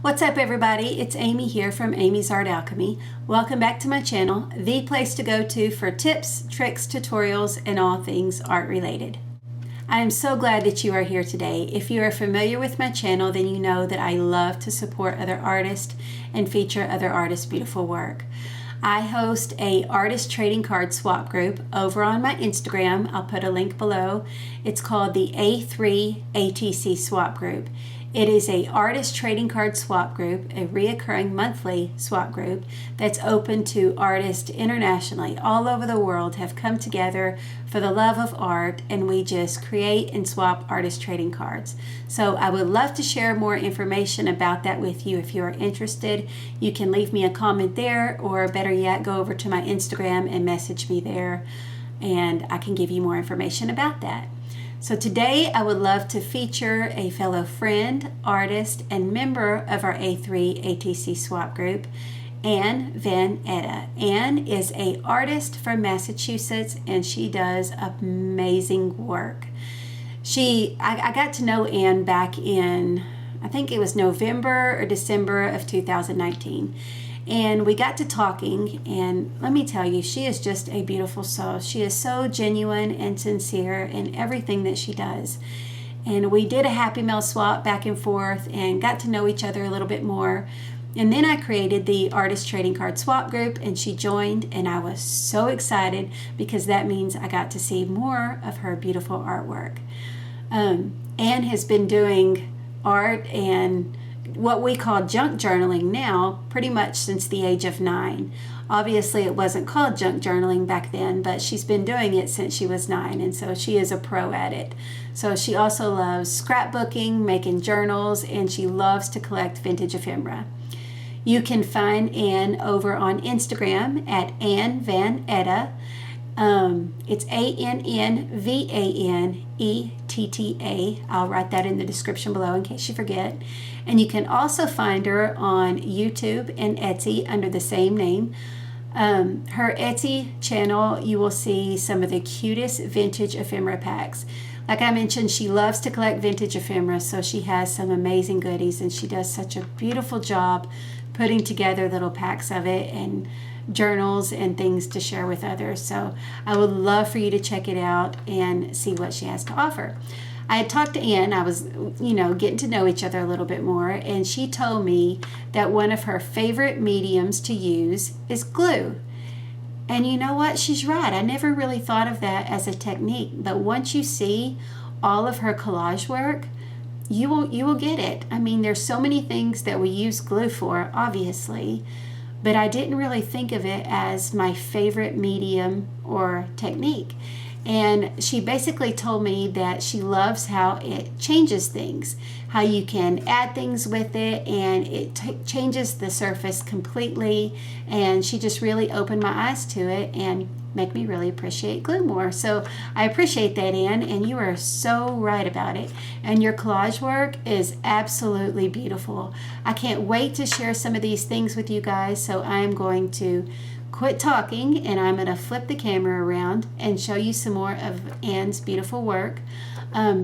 What's up, everybody? It's Amy here from Amy's Art Alchemy. Welcome back to my channel, the place to go to for tips, tricks, tutorials, and all things art related. I am so glad that you are here today. If you are familiar with my channel, then you know that I love to support other artists and feature other artists' beautiful work. I host a artist trading card swap group over on my Instagram. I'll put a link below. It's called the A3 ATC swap group. It is a artist trading card swap group, a reoccurring monthly swap group that's open to artists internationally. All over the world have come together for the love of art, and we just create and swap artist trading cards. So I would love to share more information about that with you. If you are interested, you can leave me a comment there, or better yet, go over to my Instagram and message me there, and I can give you more information about that. So today I would love to feature a fellow friend, artist, and member of our A3 ATC swap group, Anne Van Etta. Anne is an artist from Massachusetts, and she does amazing work. I got to know Anne back in, I think it was November or December of 2019. And we got to talking, and let me tell you, she is just a beautiful soul. She is so genuine and sincere in everything that she does. And we did a Happy Mail swap back and forth and got to know each other a little bit more. And then I created the Artist Trading Card Swap group, and she joined, and I was so excited because that means I got to see more of her beautiful artwork. Anne has been doing art and what we call junk journaling now pretty much since the age of 9. Obviously it wasn't called junk journaling back then, but she's been doing it since she was 9, and so she is a pro at it. So she also loves scrapbooking, making journals, and she loves to collect vintage ephemera. You can find Anne over on Instagram at Anne Van Etta. It's ANNVANETTA. I'll write that in the description below in case you forget. And you can also find her on YouTube and Etsy under the same name. Her Etsy channel, you will see some of the cutest vintage ephemera packs. Like I mentioned, she loves to collect vintage ephemera, so she has some amazing goodies, and she does such a beautiful job putting together little packs of it and journals and things to share with others. So I would love for you to check it out and see what she has to offer. I had talked to Anne. I was, getting to know each other a little bit more, and she told me that one of her favorite mediums to use is glue. And you know what? She's right. I never really thought of that as a technique, but once you see all of her collage work, you will get it. I mean, there's so many things that we use glue for, obviously, but I didn't really think of it as my favorite medium or technique. And she basically told me that she loves how it changes things, how you can add things with it, and it changes the surface completely. And she just really opened my eyes to it and make me really appreciate glue more. So I appreciate that, Anne, and you are so right about it. And your collage work is absolutely beautiful. I can't wait to share some of these things with you guys, so I'm going to quit talking, and I'm going to flip the camera around and show you some more of Anne's beautiful work.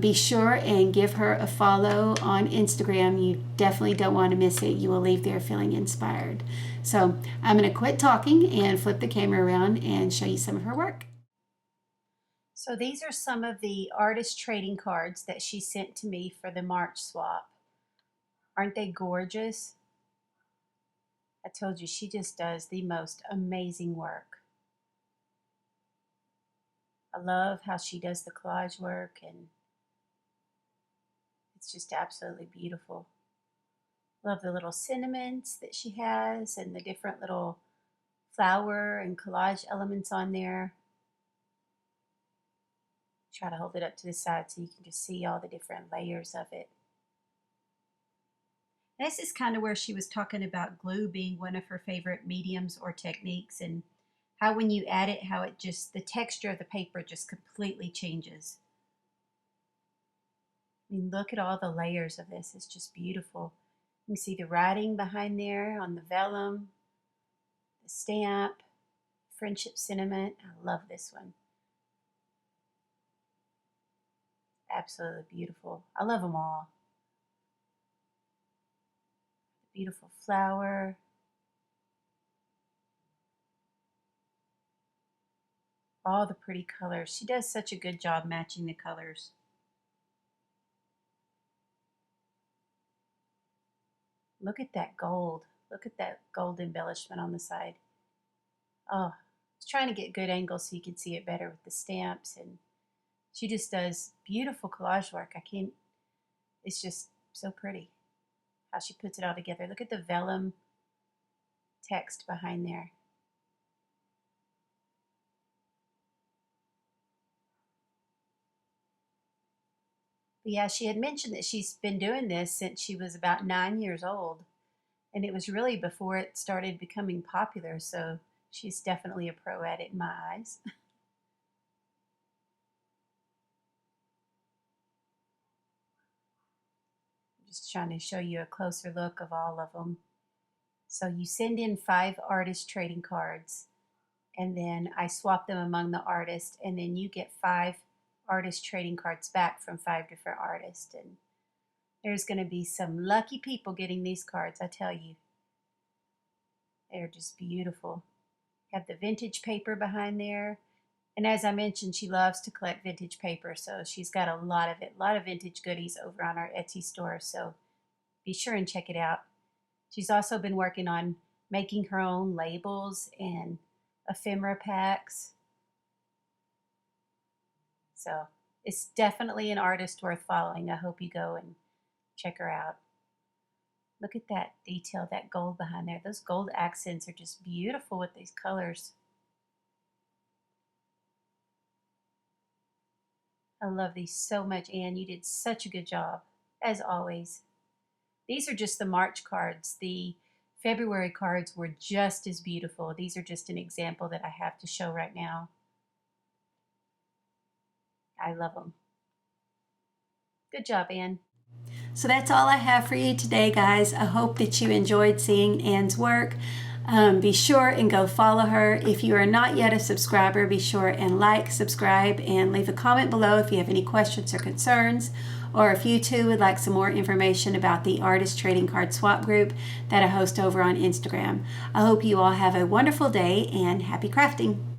Be sure and give her a follow on Instagram. You definitely don't want to miss it. You will leave there feeling inspired. So I'm going to quit talking and flip the camera around and show you some of her work. So these are some of the artist trading cards that she sent to me for the March swap. Aren't they gorgeous? I told you, she just does the most amazing work. I love how she does the collage work, and it's just absolutely beautiful. Love the little sentiments that she has and the different little flower and collage elements on there. Try to hold it up to the side so you can just see all the different layers of it. This is kind of where she was talking about glue being one of her favorite mediums or techniques, and how when you add it, how it just, the texture of the paper just completely changes. I mean, look at all the layers of this. It's just beautiful. You can see the writing behind there on the vellum, the stamp, friendship sentiment. I love this one. Absolutely beautiful. I love them all. Beautiful flower. All the pretty colors. She does such a good job matching the colors. Look at that gold. Look at that gold embellishment on the side. Oh, I was trying to get good angles so you can see it better with the stamps, and she just does beautiful collage work. It's just so pretty how she puts it all together. Look at the vellum text behind there. But yeah, she had mentioned that she's been doing this since she was about 9 years old. And it was really before it started becoming popular, so she's definitely a pro at it in my eyes. I'm just trying to show you a closer look of all of them. So you send in 5 artist trading cards, and then I swap them among the artists, and then you get 5 artist trading cards back from 5 different artists. And there's going to be some lucky people getting these cards, I tell you. They're just beautiful. Have the vintage paper behind there. And as I mentioned, she loves to collect vintage paper, so she's got a lot of it, a lot of vintage goodies over on our Etsy store, so be sure and check it out. She's also been working on making her own labels and ephemera packs. So it's definitely an artist worth following. I hope you go and check her out. Look at that detail, that gold behind there. Those gold accents are just beautiful with these colors. I love these so much, Anne. You did such a good job, as always. These are just the March cards. The February cards were just as beautiful. These are just an example that I have to show right now. I love them. Good job, Anne. So that's all I have for you today, guys. I hope that you enjoyed seeing Anne's work. Be sure and go follow her. If you are not yet a subscriber, be sure and like, subscribe, and leave a comment below if you have any questions or concerns, or if you too would like some more information about the Artist Trading Card Swap group that I host over on Instagram. I hope you all have a wonderful day and happy crafting.